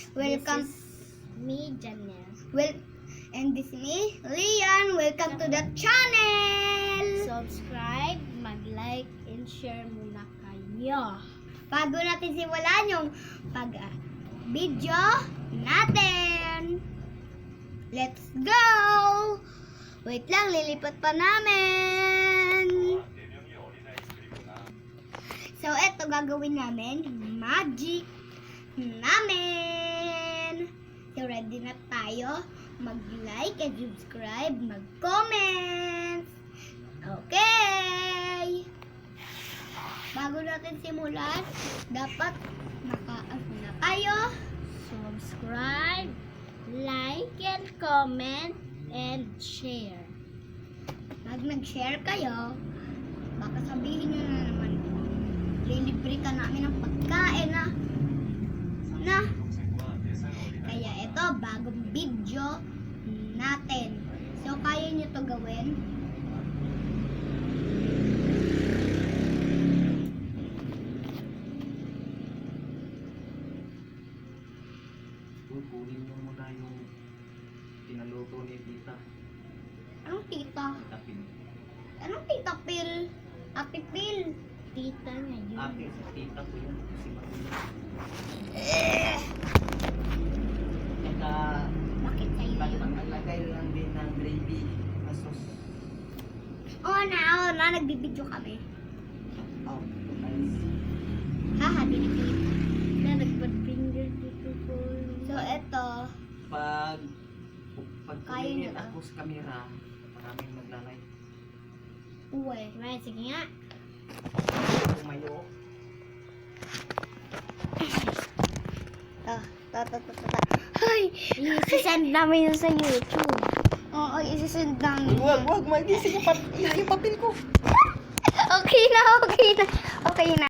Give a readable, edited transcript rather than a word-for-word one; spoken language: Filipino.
Welcome. This is me, Janelle. And this is me, Lian. Welcome to the channel. Subscribe, mag-like, and share muna kayo. Bago natin simulan yung video natin. Let's go! Wait lang, lilipat pa namin. So, eto gagawin namin, magic namin. So, ready na tayo. Mag-like and subscribe, mag-comment. Okay! Bago natin simulan, dapat naka-ano na tayo. Subscribe, like, and comment, and share. Pag nag-share kayo, baka sabihin nyo na naman, lilibre ka namin ng pagkain na. Kaya ito, bagong video natin. So, kaya nyo to gawin. Kunin mo muna yung pinaluto ni tita. Anong tita? Tapin. Anong tita Pil? Ate Pil? Tita na yun. Ate, sa tita ko yun. Si Matilda. Eka, Bakit sa'yo yun? pagpaglagay lang din ng gravy na sauce. Oo na, nagbibideo kami. Oh, nice. Haha, dinipilip. Na nagpad-finger dito po. So, ito, Pag Kaya niyo tumingin ba? ako sa camera, maraming maglalay. uwe. Right, sige nga. Tumayo. Ay! I-send namin yun sa YouTube. Oo, isisend namin. Wag, magising yung papel ko. Okay na. Okay na.